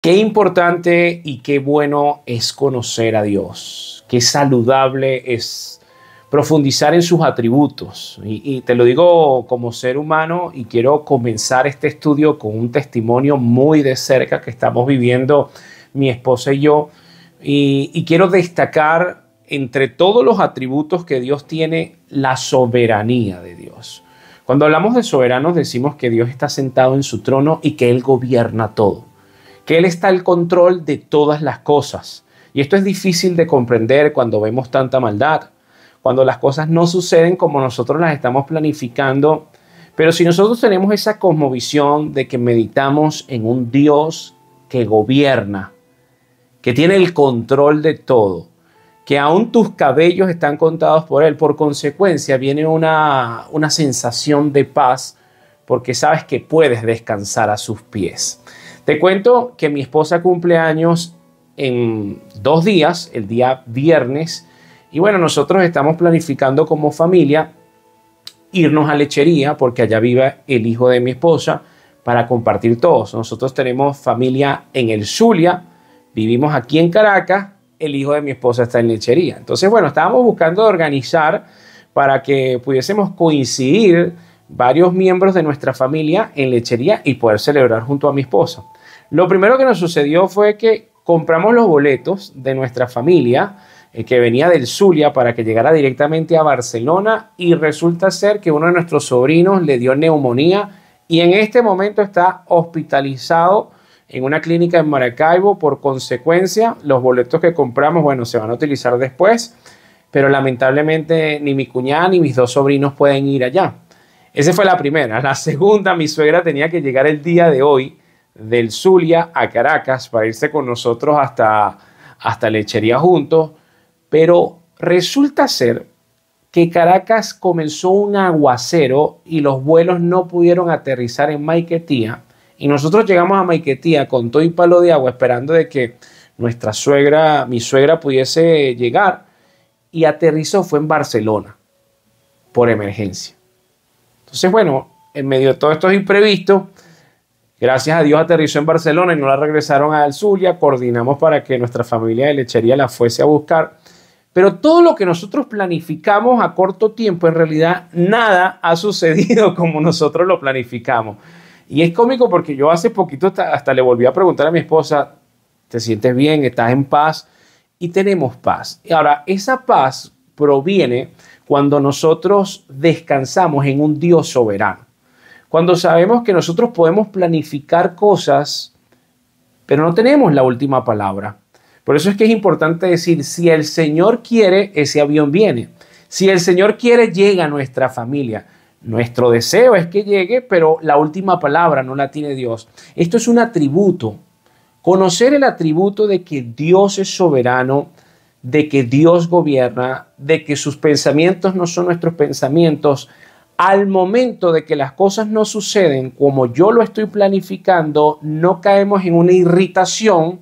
Qué importante y qué bueno es conocer a Dios. Qué saludable es profundizar en sus atributos. Y te lo digo como ser humano y quiero comenzar este estudio con un testimonio muy de cerca que estamos viviendo mi esposa y yo. Y quiero destacar entre todos los atributos que Dios tiene, la soberanía de Dios. Cuando hablamos de soberanos decimos que Dios está sentado en su trono y que Él gobierna todo, que Él está al control de todas las cosas. Y esto es difícil de comprender cuando vemos tanta maldad, cuando las cosas no suceden como nosotros las estamos planificando. Pero si nosotros tenemos esa cosmovisión de que meditamos en un Dios que gobierna, que tiene el control de todo, que aún tus cabellos están contados por Él, por consecuencia viene una sensación de paz, porque sabes que puedes descansar a sus pies. Te cuento que mi esposa cumple años en 2 días, el día viernes, y bueno, nosotros estamos planificando como familia irnos a Lechería, porque allá vive el hijo de mi esposa, para compartir todos. Nosotros tenemos familia en el Zulia, vivimos aquí en Caracas, el hijo de mi esposa está en Lechería. Entonces, bueno, estábamos buscando organizar para que pudiésemos coincidir varios miembros de nuestra familia en Lechería y poder celebrar junto a mi esposa. Lo primero que nos sucedió fue que compramos los boletos de nuestra familia que venía del Zulia para que llegara directamente a Barcelona, y resulta ser que uno de nuestros sobrinos le dio neumonía y en este momento está hospitalizado en una clínica en Maracaibo. Por consecuencia, los boletos que compramos, bueno, se van a utilizar después, pero lamentablemente ni mi cuñada ni mis 2 sobrinos pueden ir allá. Esa fue la primera. La segunda, mi suegra tenía que llegar el día de hoy del Zulia a Caracas para irse con nosotros hasta Lechería juntos, pero resulta ser que Caracas comenzó un aguacero y los vuelos no pudieron aterrizar en Maiquetía, y nosotros llegamos a Maiquetía con todo y palo de agua esperando de que mi suegra pudiese llegar, y aterrizó fue en Barcelona por emergencia. Entonces, bueno, en medio de todo estos imprevistos, gracias a Dios aterrizó en Barcelona y no la regresaron al Zulia. Coordinamos para que nuestra familia de Lechería la fuese a buscar. Pero todo lo que nosotros planificamos a corto tiempo, en realidad nada ha sucedido como nosotros lo planificamos. Y es cómico porque yo hace poquito hasta le volví a preguntar a mi esposa, ¿te sientes bien? ¿Estás en paz? Y tenemos paz. Y ahora, esa paz proviene cuando nosotros descansamos en un Dios soberano. Cuando sabemos que nosotros podemos planificar cosas, pero no tenemos la última palabra. Por eso es que es importante decir, si el Señor quiere, ese avión viene. Si el Señor quiere, llega a nuestra familia. Nuestro deseo es que llegue, pero la última palabra no la tiene Dios. Esto es un atributo. Conocer el atributo de que Dios es soberano, de que Dios gobierna, de que sus pensamientos no son nuestros pensamientos. Al momento de que las cosas no suceden como yo lo estoy planificando, no caemos en una irritación,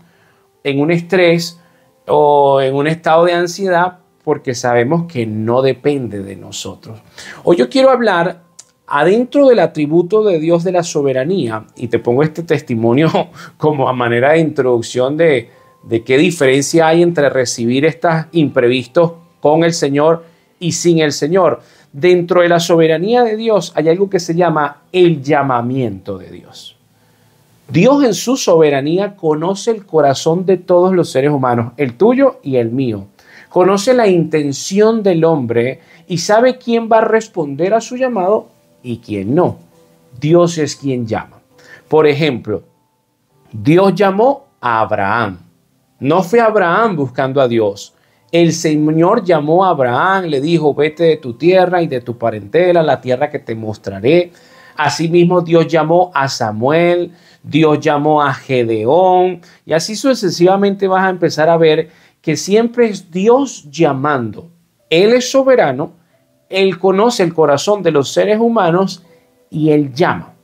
en un estrés o en un estado de ansiedad, porque sabemos que no depende de nosotros. Hoy yo quiero hablar adentro del atributo de Dios de la soberanía, y te pongo este testimonio como a manera de introducción de qué diferencia hay entre recibir estos imprevistos con el Señor y sin el Señor. Dentro de la soberanía de Dios hay algo que se llama el llamamiento de Dios. Dios en su soberanía conoce el corazón de todos los seres humanos, el tuyo y el mío. Conoce la intención del hombre y sabe quién va a responder a su llamado y quién no. Dios es quien llama. Por ejemplo, Dios llamó a Abraham. No fue Abraham buscando a Dios. El Señor llamó a Abraham, le dijo, vete de tu tierra y de tu parentela, la tierra que te mostraré. Asimismo, Dios llamó a Samuel, Dios llamó a Gedeón, y así sucesivamente vas a empezar a ver que siempre es Dios llamando. Él es soberano, Él conoce el corazón de los seres humanos y Él llama.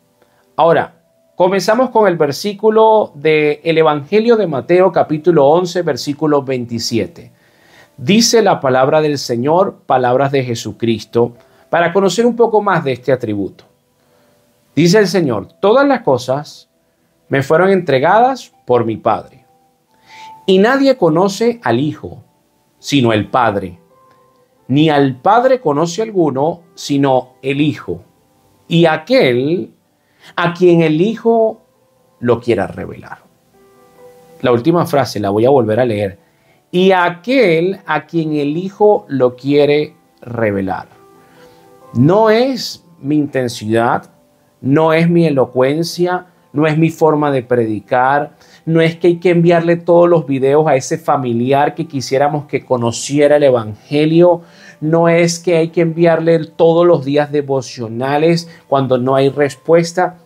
Ahora, comenzamos con el versículo del Evangelio de Mateo, capítulo 11, versículo 27. Dice la palabra del Señor, palabras de Jesucristo, para conocer un poco más de este atributo. Dice el Señor, todas las cosas me fueron entregadas por mi Padre. Y nadie conoce al Hijo, sino el Padre. Ni al Padre conoce alguno, sino el Hijo. Y aquel a quien el Hijo lo quiera revelar. La última frase la voy a volver a leer. Y aquel a quien el Hijo lo quiere revelar. No es mi intensidad, no es mi elocuencia, no es mi forma de predicar, no es que hay que enviarle todos los videos a ese familiar que quisiéramos que conociera el Evangelio, no es que hay que enviarle todos los días devocionales cuando no hay respuesta.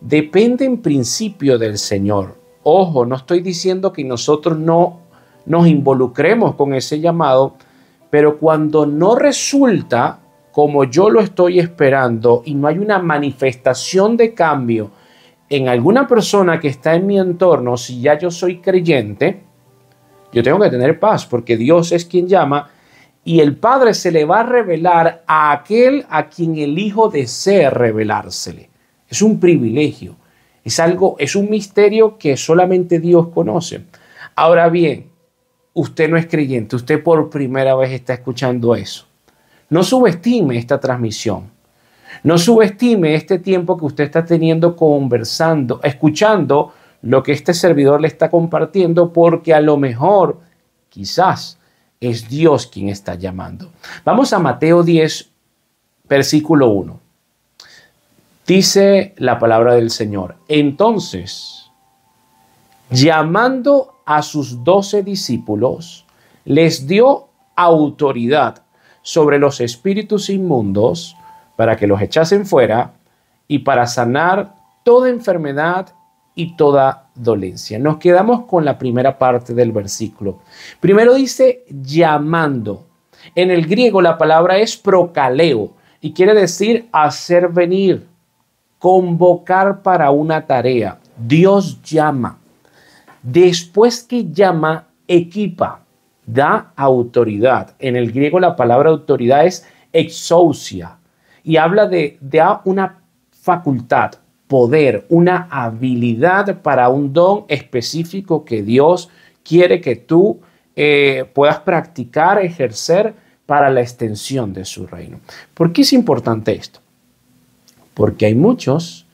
Depende en principio del Señor. Ojo, no estoy diciendo que nosotros no nos involucremos con ese llamado, pero cuando no resulta como yo lo estoy esperando y no hay una manifestación de cambio en alguna persona que está en mi entorno, si ya yo soy creyente, yo tengo que tener paz porque Dios es quien llama y el Padre se le va a revelar a aquel a quien el Hijo desea revelársele. Es un privilegio, es un misterio que solamente Dios conoce. Ahora bien, usted no es creyente, usted por primera vez está escuchando eso. No subestime esta transmisión. No subestime este tiempo que usted está teniendo conversando, escuchando lo que este servidor le está compartiendo, porque a lo mejor, quizás, es Dios quien está llamando. Vamos a Mateo 10, versículo 1. Dice la palabra del Señor. Entonces, llamando a sus 12 discípulos, les dio autoridad sobre los espíritus inmundos para que los echasen fuera y para sanar toda enfermedad y toda dolencia. Nos quedamos con la primera parte del versículo. Primero dice llamando. En el griego la palabra es prokaleo y quiere decir hacer venir, convocar para una tarea. Dios llama. Después que llama, equipa, da autoridad. En el griego la palabra autoridad es exousia y habla de una facultad, poder, una habilidad para un don específico que Dios quiere que tú puedas practicar, ejercer para la extensión de su reino. ¿Por qué es importante esto? Porque hay muchos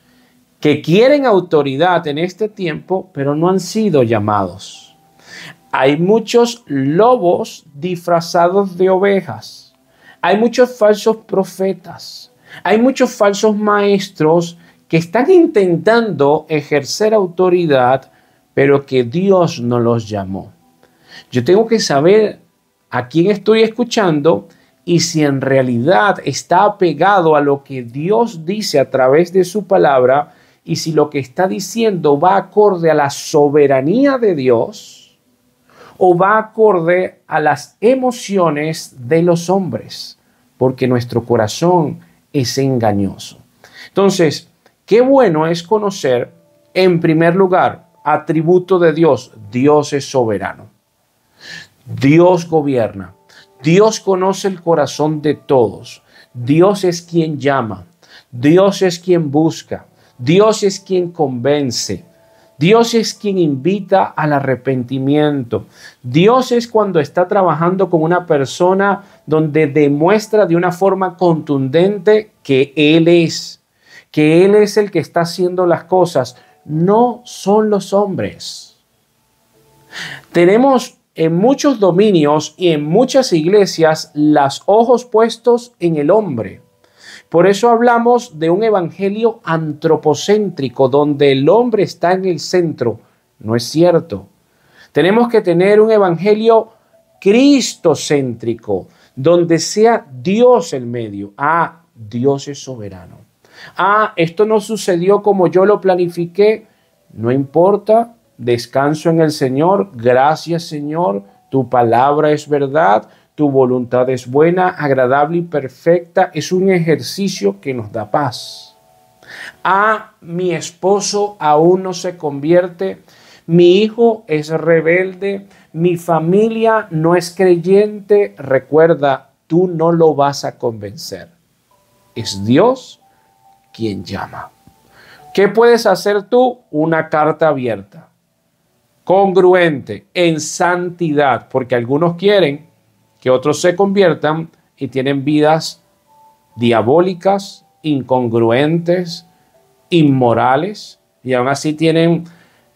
que quieren autoridad en este tiempo, pero no han sido llamados. Hay muchos lobos disfrazados de ovejas. Hay muchos falsos profetas. Hay muchos falsos maestros que están intentando ejercer autoridad, pero que Dios no los llamó. Yo tengo que saber a quién estoy escuchando y si en realidad está apegado a lo que Dios dice a través de su palabra y si lo que está diciendo va acorde a la soberanía de Dios o va acorde a las emociones de los hombres, porque nuestro corazón es engañoso. Entonces, qué bueno es conocer, en primer lugar, atributo de Dios. Dios es soberano. Dios gobierna. Dios conoce el corazón de todos. Dios es quien llama. Dios es quien busca. Dios es quien convence. Dios es quien invita al arrepentimiento. Dios es cuando está trabajando con una persona donde demuestra de una forma contundente que Él es el que está haciendo las cosas. No son los hombres. Tenemos en muchos dominios y en muchas iglesias los ojos puestos en el hombre. Por eso hablamos de un evangelio antropocéntrico, donde el hombre está en el centro. No es cierto. Tenemos que tener un evangelio cristocéntrico, donde sea Dios el medio. Dios es soberano. Esto no sucedió como yo lo planifiqué. No importa. Descanso en el Señor. Gracias, Señor. Tu palabra es verdad. Tu voluntad es buena, agradable y perfecta. Es un ejercicio que nos da paz. Mi esposo aún no se convierte. Mi hijo es rebelde. Mi familia no es creyente. Recuerda, tú no lo vas a convencer. Es Dios quien llama. ¿Qué puedes hacer tú? Una carta abierta, congruente, en santidad, porque algunos quieren que otros se conviertan y tienen vidas diabólicas, incongruentes, inmorales, y aún así tienen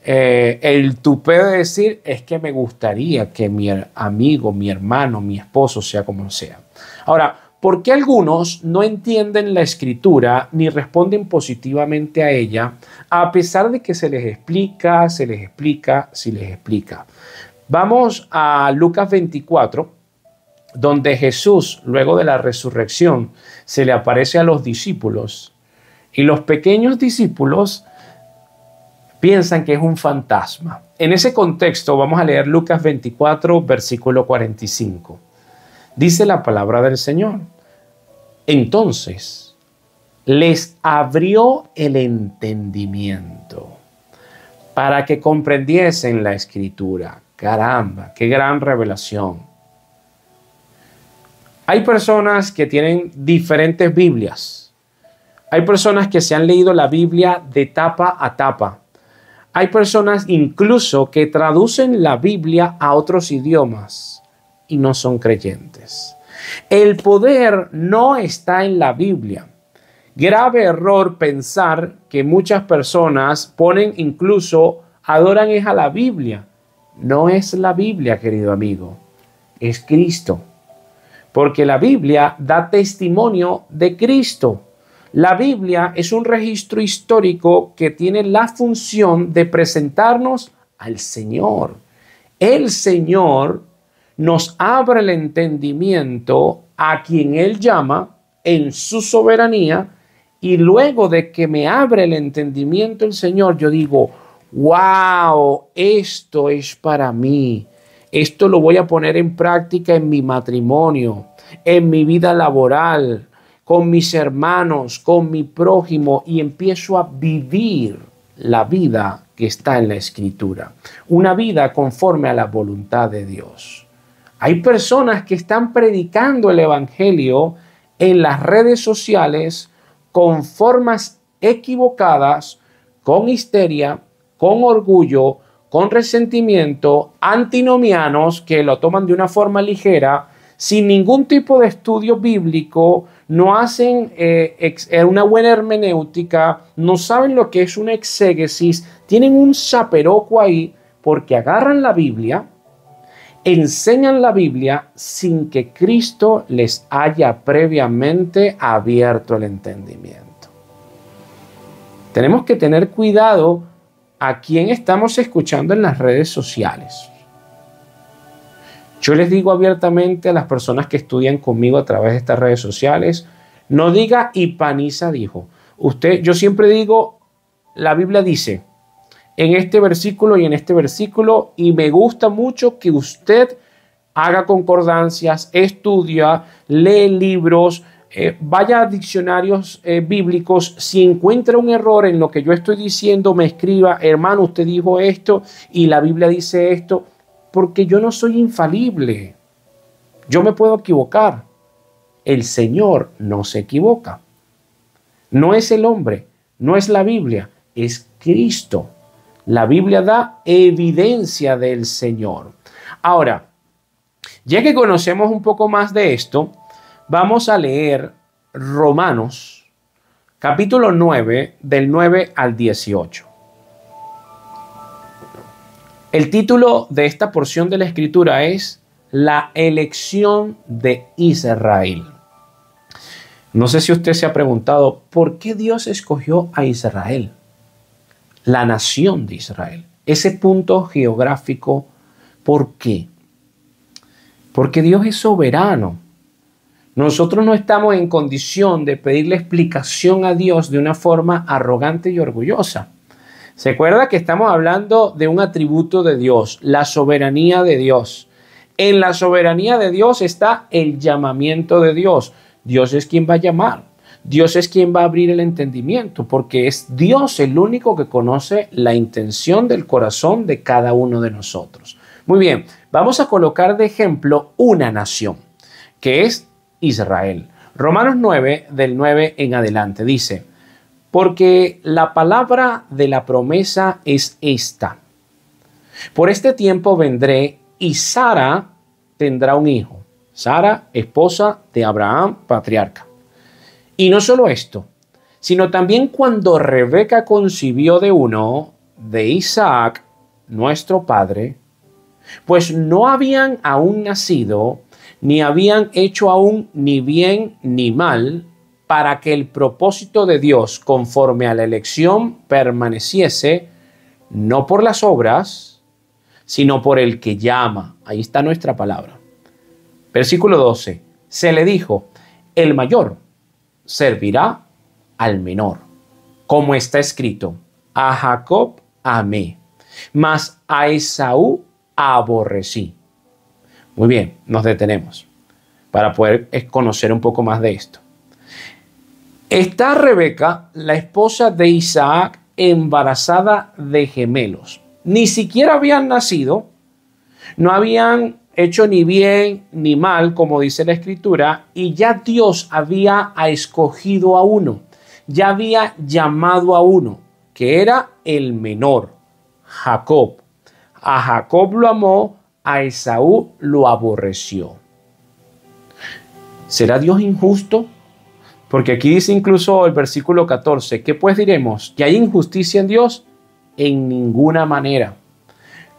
el tupé de decir, es que me gustaría que mi amigo, mi hermano, mi esposo sea como sea. Ahora, ¿por qué algunos no entienden la escritura ni responden positivamente a ella, a pesar de que se les explica, se les explica, se les explica? Vamos a Lucas 24, donde Jesús, luego de la resurrección, se le aparece a los discípulos, y los pequeños discípulos piensan que es un fantasma. En ese contexto vamos a leer Lucas 24, versículo 45. Dice la palabra del Señor: entonces les abrió el entendimiento para que comprendiesen la escritura. Caramba, qué gran revelación. Hay personas que tienen diferentes Biblias. Hay personas que se han leído la Biblia de tapa a tapa. Hay personas incluso que traducen la Biblia a otros idiomas y no son creyentes. El poder no está en la Biblia. Grave error pensar que muchas personas adoran a la Biblia. No es la Biblia, querido amigo, es Cristo. Porque la Biblia da testimonio de Cristo. La Biblia es un registro histórico que tiene la función de presentarnos al Señor. El Señor nos abre el entendimiento a quien Él llama en su soberanía, y luego de que me abre el entendimiento el Señor, yo digo, wow, esto es para mí. Esto lo voy a poner en práctica en mi matrimonio, en mi vida laboral, con mis hermanos, con mi prójimo, y empiezo a vivir la vida que está en la Escritura. Una vida conforme a la voluntad de Dios. Hay personas que están predicando el Evangelio en las redes sociales con formas equivocadas, con histeria, con orgullo, con resentimiento, antinomianos que lo toman de una forma ligera, sin ningún tipo de estudio bíblico, no hacen una buena hermenéutica, no saben lo que es una exégesis, tienen un zaperoco ahí porque agarran la Biblia, enseñan la Biblia sin que Cristo les haya previamente abierto el entendimiento. Tenemos que tener cuidado a quién estamos escuchando en las redes sociales. Yo les digo abiertamente a las personas que estudian conmigo a través de estas redes sociales, no diga Ipaniza dijo. Yo siempre digo, la Biblia dice en este versículo y en este versículo, y me gusta mucho que usted haga concordancias, estudia, lee libros, vaya a diccionarios bíblicos. Si encuentra un error en lo que yo estoy diciendo, me escriba, hermano, usted dijo esto y la Biblia dice esto, porque yo no soy infalible. Yo me puedo equivocar. El Señor no se equivoca. No es el hombre, no es la Biblia, es Cristo. La Biblia da evidencia del Señor. Ahora, ya que conocemos un poco más de esto, vamos a leer Romanos, capítulo 9, del 9 al 18. El título de esta porción de la Escritura es La elección de Israel. No sé si usted se ha preguntado, ¿por qué Dios escogió a Israel? La nación de Israel. Ese punto geográfico, ¿por qué? Porque Dios es soberano. Nosotros no estamos en condición de pedirle explicación a Dios de una forma arrogante y orgullosa. ¿Se acuerda que estamos hablando de un atributo de Dios, la soberanía de Dios? En la soberanía de Dios está el llamamiento de Dios. Dios es quien va a llamar. Dios es quien va a abrir el entendimiento, porque es Dios el único que conoce la intención del corazón de cada uno de nosotros. Muy bien, vamos a colocar de ejemplo una nación, que es Israel. Romanos 9, del 9 en adelante, dice: Porque la palabra de la promesa es esta: por este tiempo vendré y Sara tendrá un hijo. Sara, esposa de Abraham, patriarca. Y no solo esto, sino también cuando Rebeca concibió de uno, de Isaac, nuestro padre, pues no habían aún nacido, ni habían hecho aún ni bien ni mal, para que el propósito de Dios conforme a la elección permaneciese, no por las obras, sino por el que llama. Ahí está nuestra palabra. Versículo 12. Se le dijo: el mayor servirá al menor. Como está escrito: a Jacob amé, mas a Esaú aborrecí. Muy bien, nos detenemos para poder conocer un poco más de esto. Está Rebeca, la esposa de Isaac, embarazada de gemelos. Ni siquiera habían nacido, no habían hecho ni bien ni mal, como dice la Escritura, y ya Dios había escogido a uno, ya había llamado a uno, que era el menor, Jacob. A Jacob lo amó, a Esaú lo aborreció. ¿Será Dios injusto? Porque aquí dice incluso el versículo 14, ¿qué pues diremos? ¿Que hay injusticia en Dios? En ninguna manera.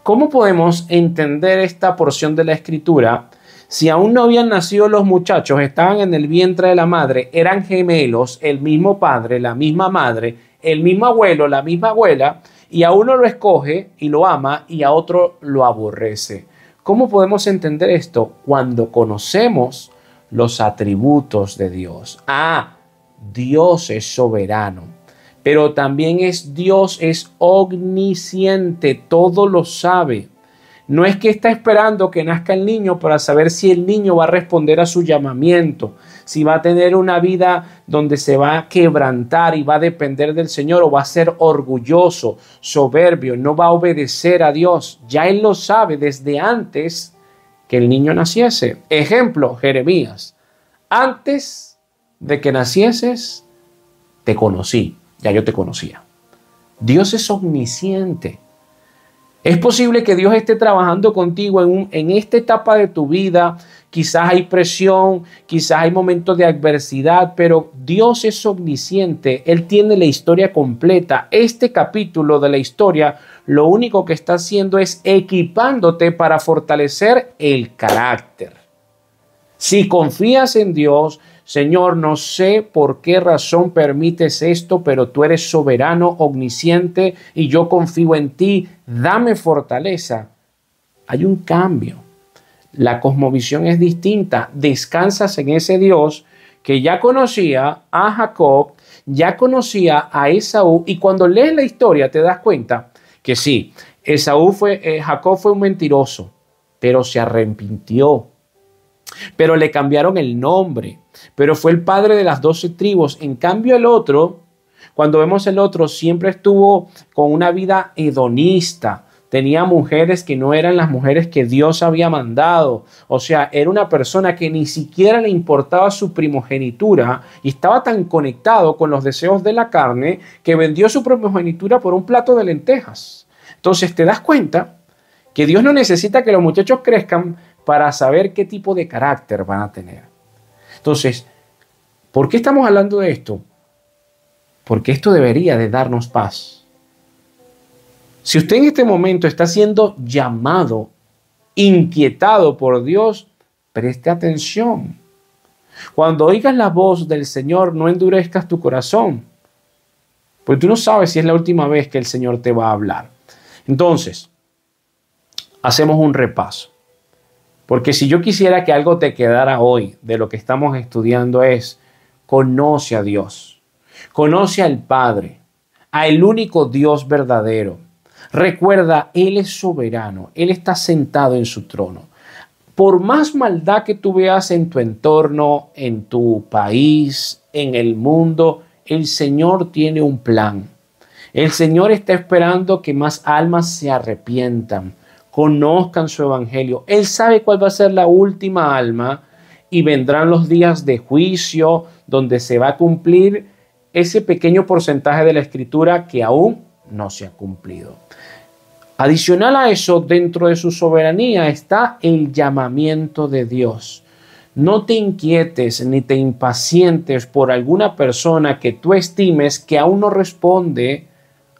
¿Cómo podemos entender esta porción de la Escritura si aún no habían nacido los muchachos, estaban en el vientre de la madre, eran gemelos, el mismo padre, la misma madre, el mismo abuelo, la misma abuela, y a uno lo escoge y lo ama y a otro lo aborrece? ¿Cómo podemos entender esto? Cuando conocemos los atributos de Dios. Dios es soberano, pero también Dios es omnisciente, todo lo sabe. No es que está esperando que nazca el niño para saber si el niño va a responder a su llamamiento, si va a tener una vida donde se va a quebrantar y va a depender del Señor, o va a ser orgulloso, soberbio, no va a obedecer a Dios. Ya Él lo sabe desde antes que el niño naciese. Ejemplo, Jeremías: antes de que nacieses, te conocí. Ya yo te conocía. Dios es omnisciente. Es posible que Dios esté trabajando contigo en esta etapa de tu vida. Quizás hay presión, quizás hay momentos de adversidad, pero Dios es omnisciente. Él tiene la historia completa. Este capítulo de la historia lo único que está haciendo es equipándote para fortalecer el carácter. Si confías en Dios: Señor, no sé por qué razón permites esto, pero tú eres soberano, omnisciente, y yo confío en ti, dame fortaleza. Hay un cambio. La cosmovisión es distinta. Descansas en ese Dios que ya conocía a Jacob, ya conocía a Esaú, y cuando lees la historia te das cuenta que sí, Jacob fue un mentiroso, pero se arrepintió. Pero le cambiaron el nombre, pero fue el padre de las 12 tribus. En cambio el otro, cuando vemos el otro, siempre estuvo con una vida hedonista. Tenía mujeres que no eran las mujeres que Dios había mandado. O sea, era una persona que ni siquiera le importaba su primogenitura y estaba tan conectado con los deseos de la carne que vendió su primogenitura por un plato de lentejas. Entonces te das cuenta que Dios no necesita que los muchachos crezcan para saber qué tipo de carácter van a tener. Entonces, ¿por qué estamos hablando de esto? Porque esto debería de darnos paz. Si usted en este momento está siendo llamado, inquietado por Dios, preste atención. Cuando oigas la voz del Señor, no endurezcas tu corazón, porque tú no sabes si es la última vez que el Señor te va a hablar. Entonces, hacemos un repaso. Porque si yo quisiera que algo te quedara hoy de lo que estamos estudiando es: conoce a Dios, conoce al Padre, al único Dios verdadero. Recuerda, Él es soberano, Él está sentado en su trono. Por más maldad que tú veas en tu entorno, en tu país, en el mundo, el Señor tiene un plan. El Señor está esperando que más almas se arrepientan, conozcan su evangelio. Él sabe cuál va a ser la última alma y vendrán los días de juicio donde se va a cumplir ese pequeño porcentaje de la Escritura que aún no se ha cumplido. Adicional a eso, dentro de su soberanía está el llamamiento de Dios. No te inquietes ni te impacientes por alguna persona que tú estimes que aún no responde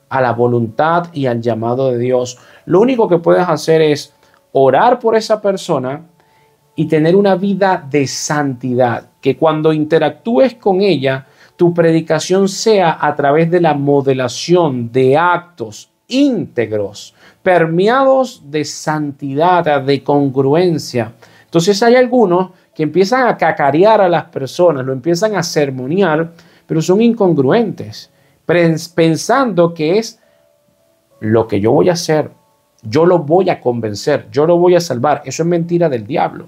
a la voluntad y al llamado de Dios. Lo único que puedes hacer es orar por esa persona y tener una vida de santidad, que cuando interactúes con ella, tu predicación sea a través de la modelación de actos íntegros, permeados de santidad, de congruencia. Entonces hay algunos que empiezan a cacarear a las personas, lo empiezan a sermonear, pero son incongruentes, pensando que es lo que yo voy a hacer, yo lo voy a convencer, yo lo voy a salvar. Eso es mentira del diablo.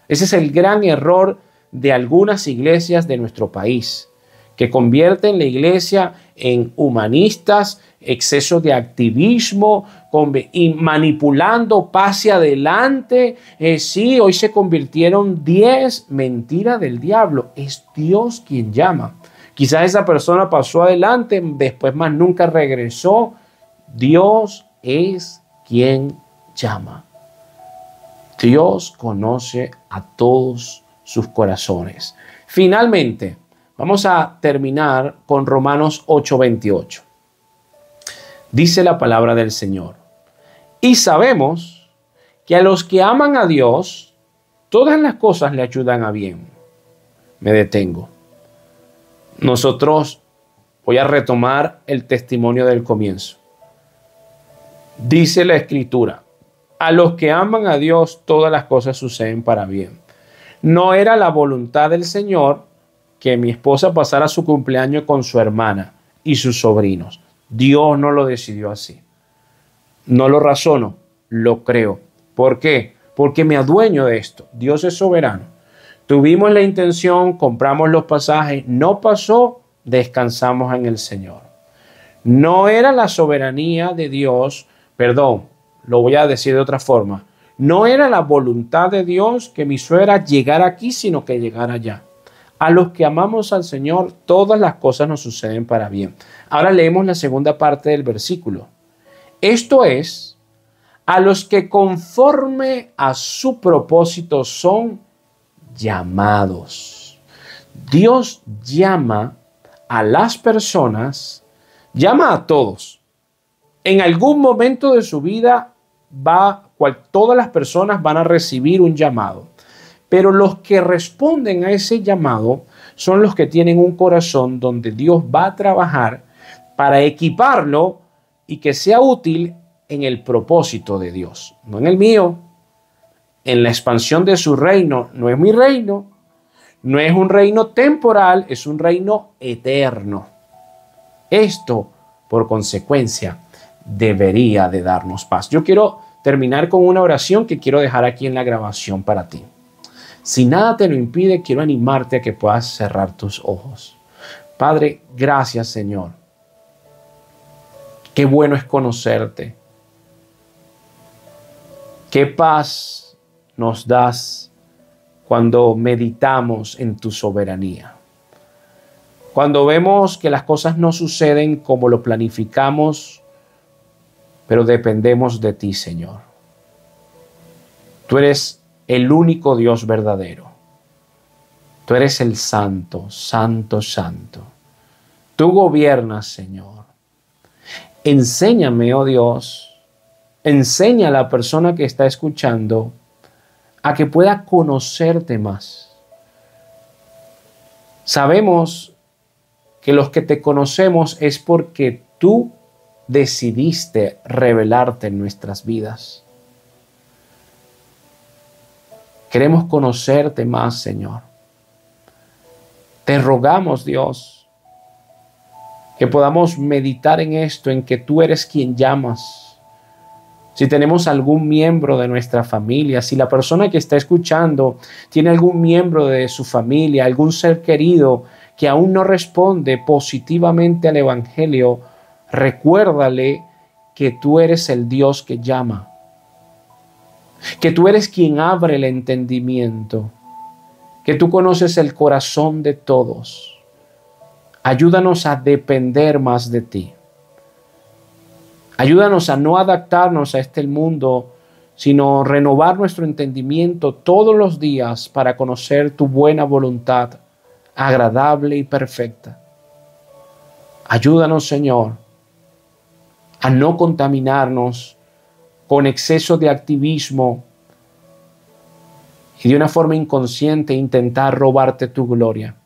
Ese es el gran error de algunas iglesias de nuestro país, que convierten la iglesia en humanistas, exceso de activismo y manipulando, pase adelante. Sí, hoy se convirtieron 10. Mentira del diablo. Es Dios quien llama. Quizás esa persona pasó adelante, después más nunca regresó. Dios es quien llama. Dios conoce a todos sus corazones. Finalmente, vamos a terminar con Romanos 8:28. Dice la palabra del Señor: y sabemos que a los que aman a Dios, todas las cosas le ayudan a bien. Me detengo. Voy a retomar el testimonio del comienzo. Dice la Escritura: a los que aman a Dios, todas las cosas suceden para bien. No era la voluntad del Señor que mi esposa pasara su cumpleaños con su hermana y sus sobrinos. Dios no lo decidió así. No lo razono, lo creo. ¿Por qué? Porque me adueño de esto. Dios es soberano. Tuvimos la intención, compramos los pasajes, no pasó, descansamos en el Señor. No era la soberanía de Dios, lo voy a decir de otra forma. No era la voluntad de Dios que mi suegra llegara aquí, sino que llegara allá. A los que amamos al Señor, todas las cosas nos suceden para bien. Ahora leemos la segunda parte del versículo. Esto es, a los que conforme a su propósito son llamados. Dios llama a las personas, llama a todos. En algún momento de su vida todas las personas van a recibir un llamado. Pero los que responden a ese llamado son los que tienen un corazón donde Dios va a trabajar para equiparlo y que sea útil en el propósito de Dios, no en el mío, en la expansión de su reino. No es mi reino, no es un reino temporal, es un reino eterno. Esto, por consecuencia, debería de darnos paz. Yo quiero terminar con una oración que quiero dejar aquí en la grabación para ti. Si nada te lo impide, quiero animarte a que puedas cerrar tus ojos. Padre, gracias, Señor. Qué bueno es conocerte. Qué paz nos das cuando meditamos en tu soberanía. Cuando vemos que las cosas no suceden como lo planificamos, pero dependemos de ti, Señor. Tú eres el único Dios verdadero. Tú eres el santo, santo, santo. Tú gobiernas, Señor. Enséñame, oh Dios, enseña a la persona que está escuchando a que pueda conocerte más. Sabemos que los que te conocemos es porque tú decidiste revelarte en nuestras vidas. Queremos conocerte más, Señor. Te rogamos, Dios, que podamos meditar en esto, en que tú eres quien llamas. Si tenemos algún miembro de nuestra familia, si la persona que está escuchando tiene algún miembro de su familia, algún ser querido que aún no responde positivamente al Evangelio, recuérdale que tú eres el Dios que llama, que tú eres quien abre el entendimiento, que tú conoces el corazón de todos. Ayúdanos a depender más de ti. Ayúdanos a no adaptarnos a este mundo, sino renovar nuestro entendimiento todos los días para conocer tu buena voluntad, agradable y perfecta. Ayúdanos, Señor, a no contaminarnos con exceso de activismo y de una forma inconsciente intentar robarte tu gloria.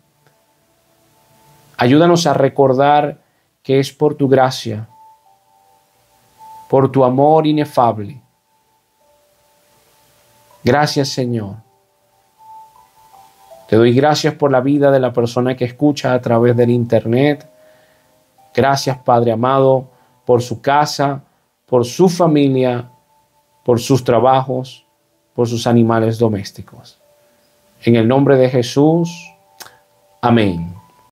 Ayúdanos a recordar que es por tu gracia, por tu amor inefable. Gracias, Señor. Te doy gracias por la vida de la persona que escucha a través del internet. Gracias, Padre amado, por su casa, por su familia, por sus trabajos, por sus animales domésticos. En el nombre de Jesús. Amén.